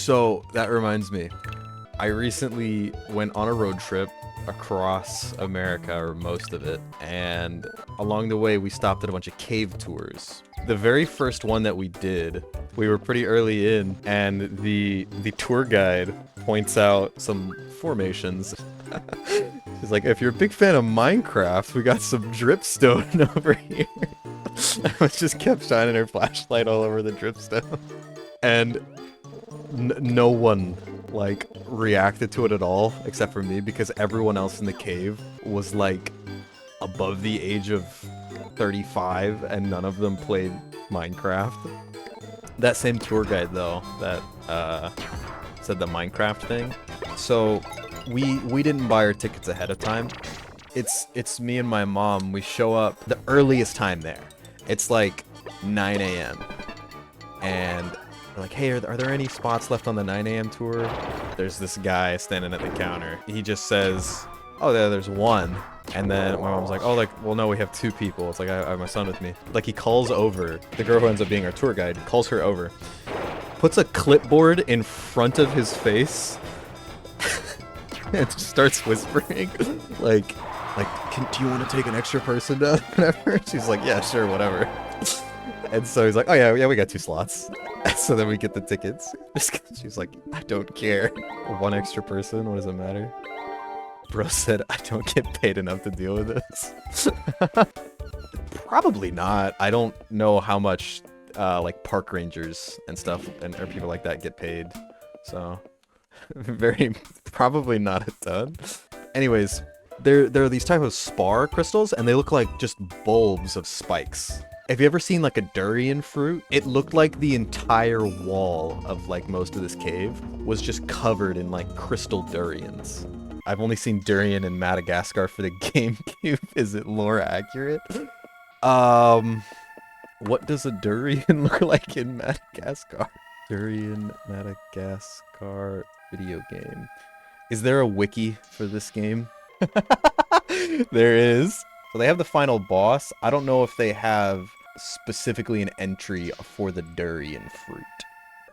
So that reminds me, I recently went on a road trip across America, or most of it, and along the way we stopped at a bunch of cave tours. The very first one that we did, we were pretty early in, and the tour guide points out some formations. He's like, if you're a big fan of Minecraft, we got some dripstone over here. I just kept shining her flashlight all over the dripstone. And no one, like, reacted to it at all, except for me, because everyone else in the cave was, like, above the age of 35, and none of them played Minecraft. That same tour guide, though, that, said the Minecraft thing. So, we didn't buy our tickets ahead of time. It's me and my mom. We show up the earliest time there. It's like 9 a.m. And we're like, hey, are there any spots left on the 9 a.m. tour? There's this guy standing at the counter. He just says, oh, there's one. And then my mom's like, oh, like, well, no, we have two people. It's like, I have my son with me. Like, he calls over, the girl who ends up being our tour guide, calls her over, puts a clipboard in front of his face, and just starts whispering, like, do you want to take an extra person down? Whatever. She's like, yeah, sure, whatever. And so he's like, oh yeah, we got 2 slots. So then we get the tickets. She's like, I don't care. 1 extra person, what does it matter? Bro said, I don't get paid enough to deal with this. Probably not. I don't know how much like park rangers and stuff or people like that get paid. So probably not a ton. Anyways, there are these type of spar crystals, and they look like just bulbs of spikes. Have you ever seen like a durian fruit? It looked like the entire wall of like most of this cave was just covered in like crystal durians. I've only seen durian in Madagascar for the GameCube. Is it lore accurate? What does a durian look like in Madagascar? Durian Madagascar video game. Is there a wiki for this game? There is. So they have the final boss. I don't know if they have specifically an entry for the durian fruit.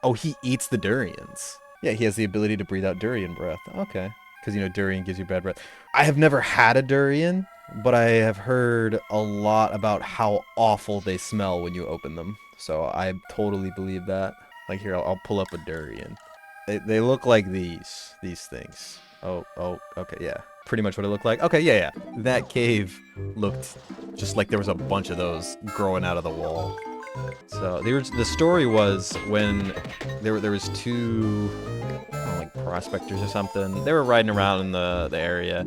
Oh, he eats the durians. Yeah, he has the ability to breathe out durian breath. Okay. Because, you know, durian gives you bad breath. I have never had a durian, but I have heard a lot about how awful they smell when you open them. So I totally believe that. Like, here, I'll pull up a durian. They look like these things. Oh, okay, yeah. Pretty much what it looked like. Okay, yeah. That cave looked just like there was a bunch of those growing out of the wall. So the story was when there was 2 like prospectors or something. They were riding around in the area,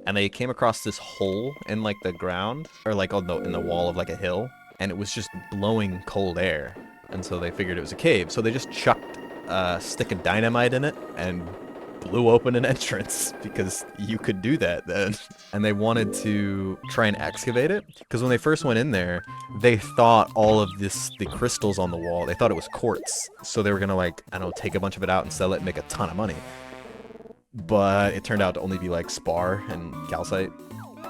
and they came across this hole in like the ground, or like in the wall of like a hill, and it was just blowing cold air. And so they figured it was a cave. So they just chucked a stick of dynamite in it and blew open an entrance, because you could do that then. And they wanted to try and excavate it, because when they first went in there, they thought all of the crystals on the wall, they thought it was quartz. So they were gonna, like, I don't know, take a bunch of it out and sell it and make a ton of money. But it turned out to only be like spar and calcite,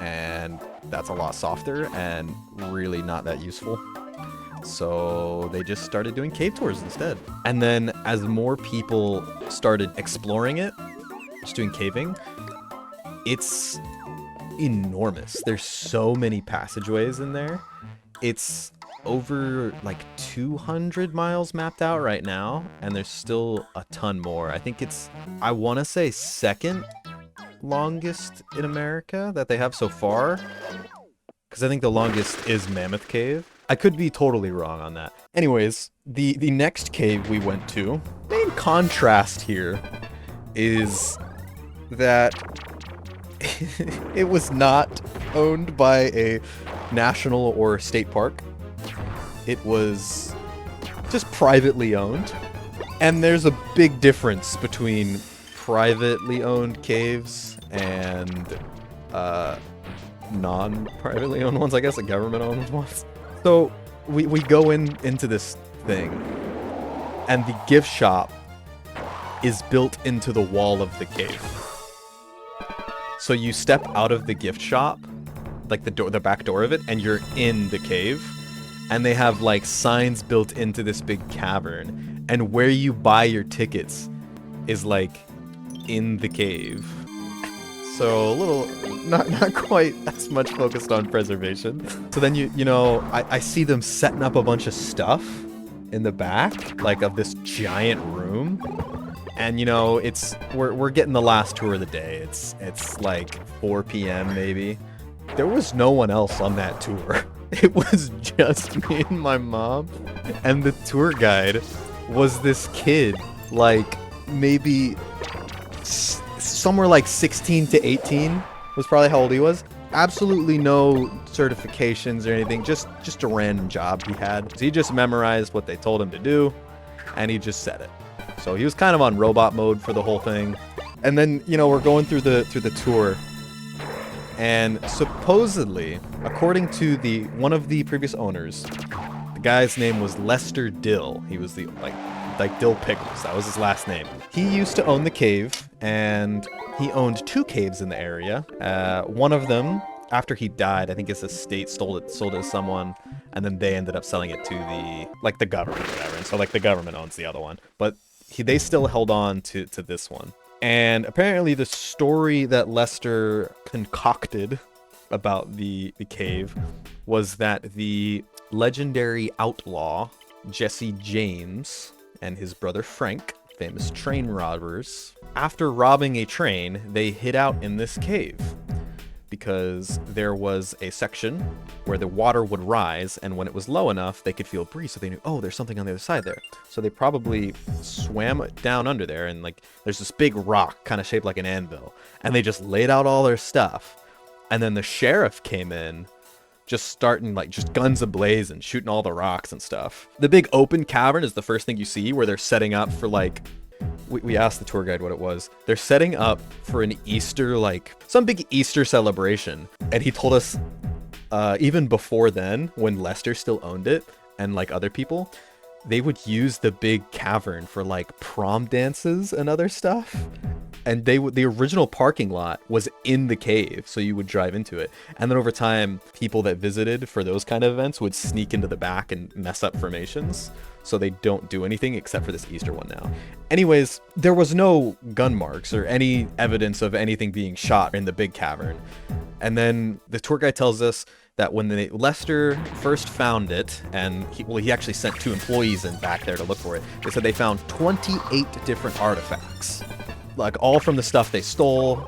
and that's a lot softer and really not that useful. So they just started doing cave tours instead. And then as more people started exploring it, just doing caving, it's enormous. There's so many passageways in there. It's over like 200 miles mapped out right now, and there's still a ton more. I think it's, I want to say, second longest in America that they have so far, because I think the longest is Mammoth Cave. I could be totally wrong on that. Anyways, the next cave we went to, main contrast here is that it was not owned by a national or state park. It was just privately owned. And there's a big difference between privately owned caves and non-privately owned ones, I guess, like government-owned ones. So we go into this thing, and the gift shop is built into the wall of the cave. So you step out of the gift shop, like the back door of it, and you're in the cave. And they have like signs built into this big cavern. And where you buy your tickets is like in the cave. So a little, not quite as much focused on preservation. So then you know, I see them setting up a bunch of stuff in the back, like of this giant room. And you know, we're getting the last tour of the day. It's like 4 p.m. maybe. There was no one else on that tour. It was just me and my mom, and the tour guide was this kid, like maybe somewhere like 16 to 18 was probably how old he was. Absolutely no certifications or anything, just a random job he had. So he just memorized what they told him to do, and he just said it. So he was kind of on robot mode for the whole thing. And then, you know, we're going through the tour, and supposedly, according to one of the previous owners, the guy's name was Lester Dill. He was the like Dill Pickles. That was his last name. He used to own the cave, and he owned 2 caves in the area. One of them, after he died, I think his estate sold it to someone, and then they ended up selling it to the government or whatever. And so like the government owns the other one, but they still held on to this one. And apparently the story that Lester concocted about the cave was that the legendary outlaw Jesse James and his brother Frank, famous train robbers, after robbing a train, they hid out in this cave because there was a section where the water would rise, and when it was low enough, they could feel a breeze, so they knew, oh, there's something on the other side there. So they probably swam down under there, and like there's this big rock kind of shaped like an anvil, and they just laid out all their stuff. And then the sheriff came in, just starting like just guns ablaze and shooting all the rocks and stuff. The big open cavern is the first thing you see, where they're setting up for like, we asked the tour guide what it was. They're setting up for an Easter, like some big Easter celebration. And he told us even before then, when Lester still owned it and like other people, they would use the big cavern for like prom dances and other stuff. And the original parking lot was in the cave, so you would drive into it. And then over time, people that visited for those kind of events would sneak into the back and mess up formations, so they don't do anything except for this Easter one now. Anyways, there was no gun marks or any evidence of anything being shot in the big cavern. And then the tour guide tells us that when Lester first found it, and he actually sent 2 employees in back there to look for it, they said they found 28 different artifacts. Like all from the stuff they stole,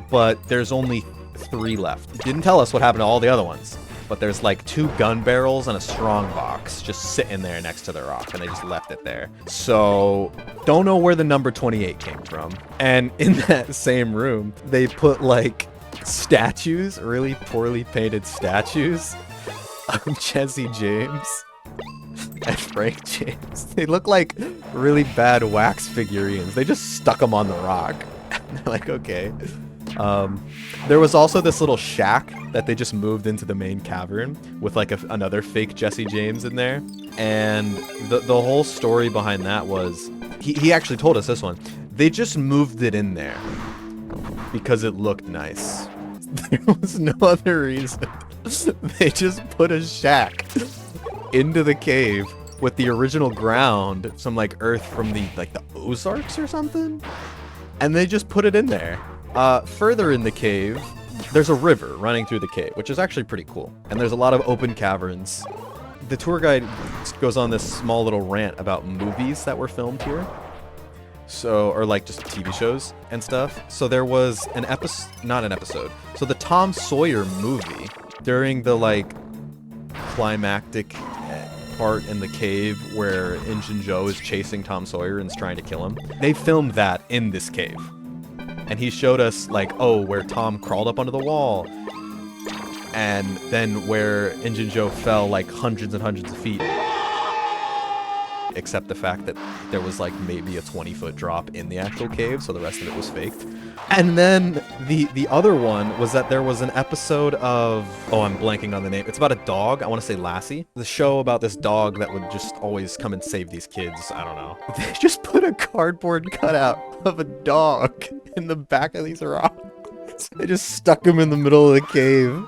but there's only 3 left. Didn't tell us what happened to all the other ones, but there's like 2 gun barrels and a strong box just sitting there next to the rock, and they just left it there. So don't know where the number 28 came from. And in that same room, they put like statues, really poorly painted statues of Jesse James and Frank James. They look like really bad wax figurines. They just stuck them on the rock. They're like, okay. There was also this little shack that they just moved into the main cavern with like another fake Jesse James in there. And the whole story behind that was, he actually told us this one. They just moved it in there because it looked nice. There was no other reason. They just put a shack into the cave with the original ground, some like earth from the Ozarks or something, and they just put it in there. Further in the cave, there's a river running through the cave, which is actually pretty cool, and there's a lot of open caverns. The tour guide goes on this small little rant about movies that were filmed here, or like just TV shows and stuff. So there was not an episode, so the Tom Sawyer movie, during the like climactic part in the cave where Injun Joe is chasing Tom Sawyer and is trying to kill him, they filmed that in this cave. And he showed us like, oh, where Tom crawled up onto the wall, and then where Injun Joe fell like hundreds and hundreds of feet, except the fact that there was like maybe a 20-foot drop in the actual cave, so the rest of it was faked. And then the other one was that there was an episode of, oh, I'm blanking on the name. It's about a dog. I want to say Lassie. The show about this dog that would just always come and save these kids. I don't know. They just put a cardboard cutout of a dog in the back of these rocks. They just stuck him in the middle of the cave.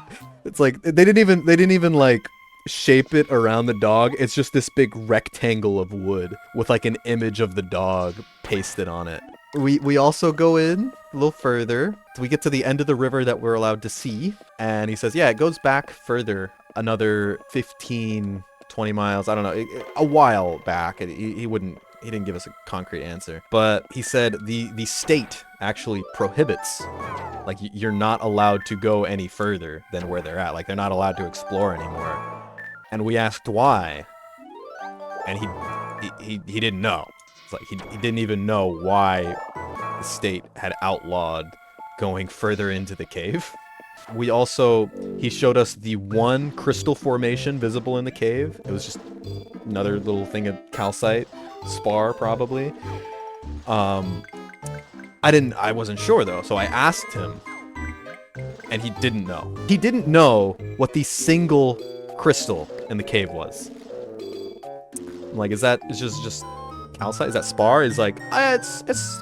It's like they didn't even like shape it around the dog. It's just this big rectangle of wood with like an image of the dog pasted on it. We also go in a little further. So we get to the end of the river that we're allowed to see. And he says, yeah, it goes back further, another 15, 20 miles. I don't know, a while back. He didn't give us a concrete answer. But he said the state actually prohibits, like, you're not allowed to go any further than where they're at. Like, they're not allowed to explore anymore. And we asked why. And he didn't know. It's like he didn't even know why the state had outlawed going further into the cave. He showed us the one crystal formation visible in the cave. It was just another little thing of calcite, spar probably. I wasn't sure though, so I asked him, and he didn't know. He didn't know what the single crystal in the cave was. I'm like, it's just calcite? Is that spar? He's like, it's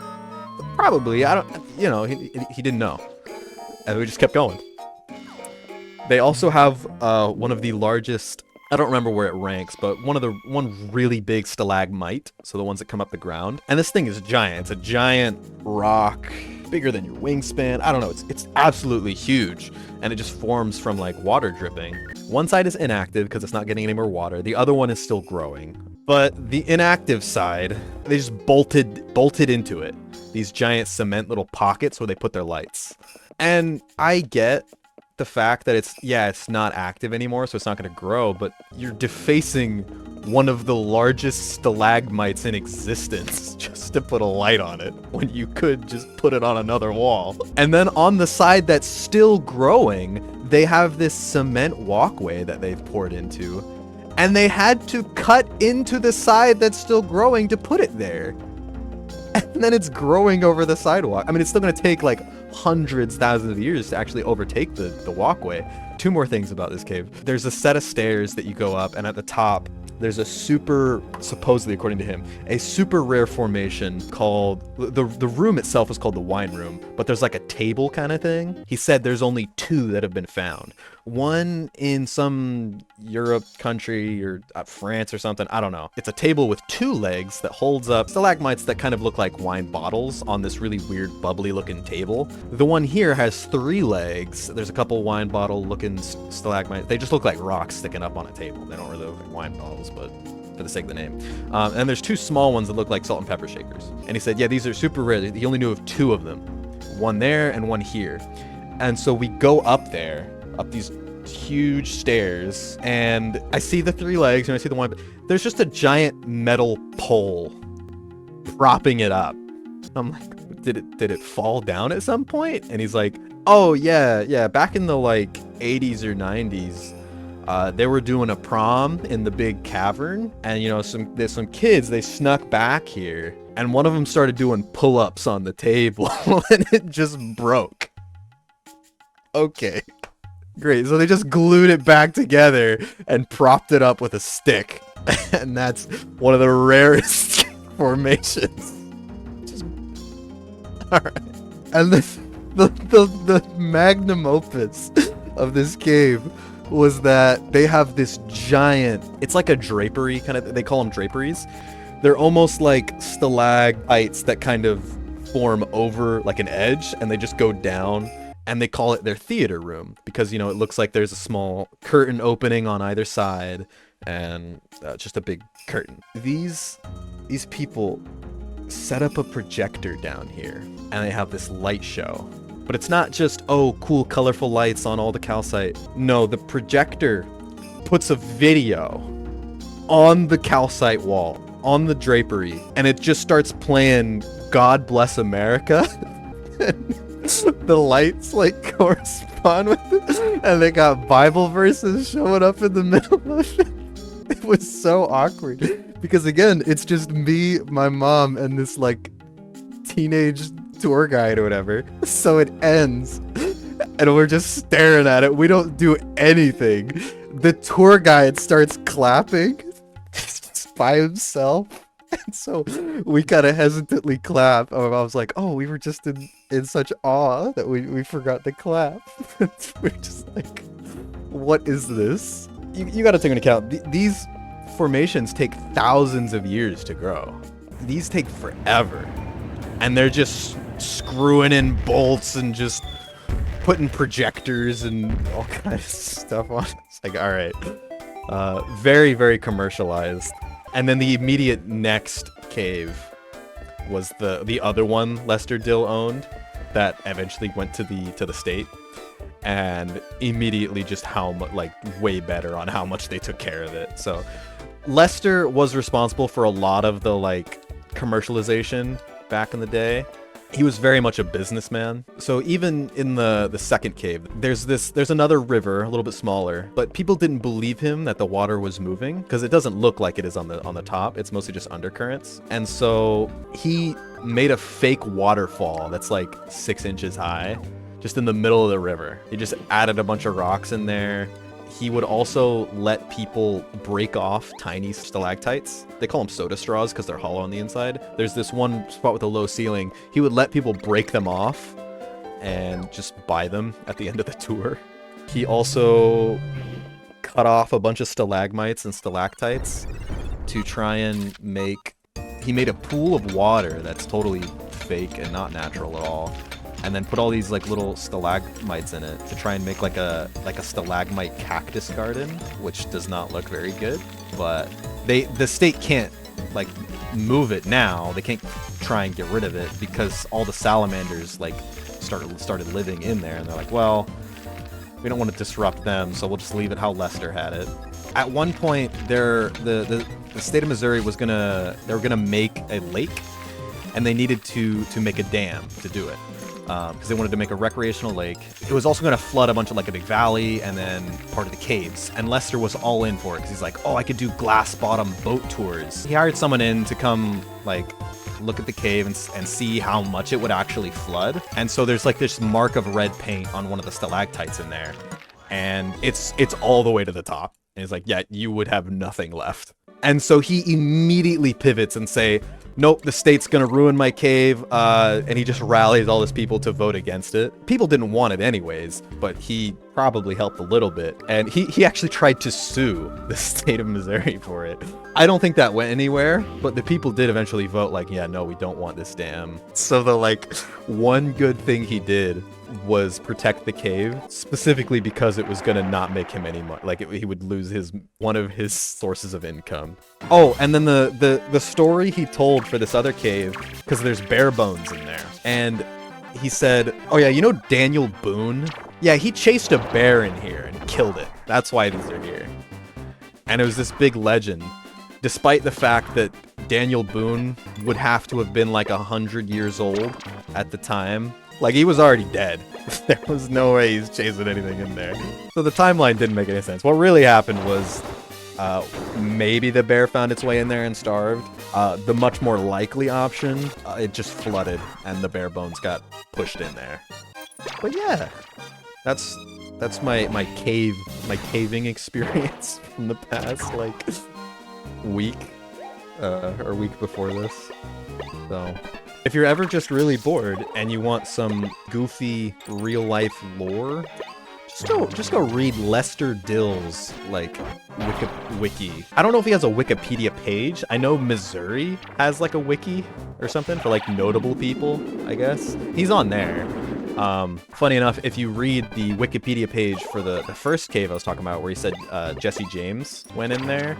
probably, I don't, you know, he didn't know. And we just kept going. They also have one of the largest, I don't remember where it ranks, but one really big stalagmite, so the ones that come up the ground. And this thing is giant. It's a giant rock, bigger than your wingspan. I don't know, it's absolutely huge. And it just forms from like water dripping. One side is inactive because it's not getting any more water. The other one is still growing. But the inactive side, they just bolted into it. These giant cement little pockets where they put their lights. And I get the fact that it's not active anymore, so it's not going to grow, but you're defacing one of the largest stalagmites in existence just to put a light on it when you could just put it on another wall. And then on the side that's still growing, they have this cement walkway that they've poured into, and they had to cut into the side that's still growing to put it there. And then it's growing over the sidewalk. I mean, it's still going to take like hundreds, thousands of years to actually overtake the walkway. Two more things about this cave. There's a set of stairs that you go up, and at the top, there's a supposedly according to him, a super rare formation called, the room itself is called the wine room, but there's like a table kind of thing. He said there's only 2 that have been found. One in some Europe country or France or something, I don't know. It's a table with 2 legs that holds up stalagmites that kind of look like wine bottles on this really weird bubbly looking table. The one here has 3 legs. There's a couple wine bottle looking stalagmites. They just look like rocks sticking up on a table. They don't really look like wine bottles, but for the sake of the name. And there's 2 small ones that look like salt and pepper shakers. And he said, yeah, these are super rare. He only knew of 2 of them. One there and one here. And so we go up there, up these huge stairs, and I see the 3 legs and I see the one, there's just a giant metal pole propping it up. I'm like, did it fall down at some point? And he's like, oh yeah, back in the like 80s or 90s, they were doing a prom in the big cavern, and you know, there's some kids, they snuck back here, and one of them started doing pull-ups on the table and it just broke. Okay, great. So they just glued it back together and propped it up with a stick. And that's one of the rarest formations. Just... Alright. And the magnum opus of this cave was that they have this giant, it's like a drapery kind of, they call them draperies. They're almost like stalagmites that kind of form over like an edge, and they just go down. And they call it their theater room because, you know, it looks like there's a small curtain opening on either side and just a big curtain. These people set up a projector down here and they have this light show. But it's not just, oh, cool, colorful lights on all the calcite. No, the projector puts a video on the calcite wall, on the drapery, and it just starts playing God Bless America. The lights like correspond with it, and they got Bible verses showing up in the middle of it. It was so awkward because again, it's just me, my mom, and this like teenage tour guide or whatever. So it ends and we're just staring at it. We don't do anything. The tour guide starts clapping just by himself. And so we kind of hesitantly clap. I was like, oh, we were just in such awe that we forgot to clap. We're just like, what is this? You got to take into account, these formations take thousands of years to grow. These take forever. and they're just screwing in bolts and just putting projectors and all kinds of stuff on. It's like, all right, very, very commercialized. And then the immediate next cave was the other one Lester Dill owned that eventually went to the state, and immediately just how much, like, way better on how much they took care of it. So Lester was responsible for a lot of the, like, commercialization back in the day. He was very much a businessman. So even in the second cave, there's another river, a little bit smaller, but people didn't believe him that the water was moving because it doesn't look like it is on the top. It's mostly just undercurrents. And so he made a fake waterfall that's like 6 inches high, just in the middle of the river. He just added a bunch of rocks in there. He would also let people break off tiny stalactites. They call them soda straws because they're hollow on the inside. There's this one spot with a low ceiling. He would let people break them off and just buy them at the end of the tour. He also cut off a bunch of stalagmites and stalactites to try and make... He made a pool of water that's totally fake and not natural at all, and then put all these like little stalagmites in it to try and make like a stalagmite cactus garden, which does not look very good. But the state can't like move it now. They can't try and get rid of it because all the salamanders like started living in there, and they're like, well, we don't want to disrupt them, so we'll just leave it how Lester had it. At one point, the state of Missouri they were gonna make a lake, and they needed to make a dam to do it. Because they wanted to make a recreational lake. It was also going to flood a bunch of like a big valley and then part of the caves. And Lester was all in for it because he's like, oh, I could do glass bottom boat tours. He hired someone in to come like look at the cave and see how much it would actually flood. And so there's like this mark of red paint on one of the stalactites in there, and it's all the way to the top. And he's like, yeah, you would have nothing left. And so he immediately pivots and say, nope, the state's gonna ruin my cave, and he just rallies all his people to vote against it. People didn't want it anyways, but he probably helped a little bit. And he actually tried to sue the state of Missouri for it. I don't think that went anywhere, but the people did eventually vote like, yeah, no, we don't want this dam. So the like one good thing he did was protect the cave, specifically because it was gonna not make him any money. Like he would lose one of his sources of income. Oh, and then the story he told for this other cave, because there's bear bones in there, and he said, oh yeah, you know Daniel Boone? Yeah, he chased a bear in here and killed it. That's why these are here. And it was this big legend, despite the fact that Daniel Boone would have to have been like 100 years old at the time. Like, he was already dead. There was no way he's chasing anything in there. So the timeline didn't make any sense. What really happened was maybe the bear found its way in there and starved. The much more likely option, it just flooded and the bear bones got pushed in there. But yeah, that's my caving experience from the past like week or week before this. So if you're ever just really bored and you want some goofy real-life lore, just go read Lester Dill's like wiki. I don't know if he has a Wikipedia page. I know Missouri has like a wiki or something for like notable people, I guess. He's on there. Funny enough, if you read the Wikipedia page for the first cave I was talking about, where he said Jesse James went in there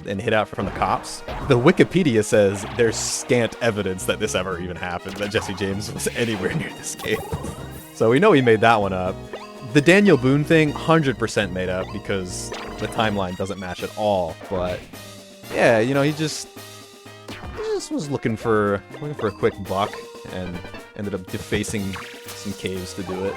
and hid out from the cops, the Wikipedia says there's scant evidence that this ever even happened, that Jesse James was anywhere near this cave. So we know he made that one up. The Daniel Boone thing, 100% made up because the timeline doesn't match at all. But yeah, you know, he just was looking for a quick buck and ended up defacing some caves to do it.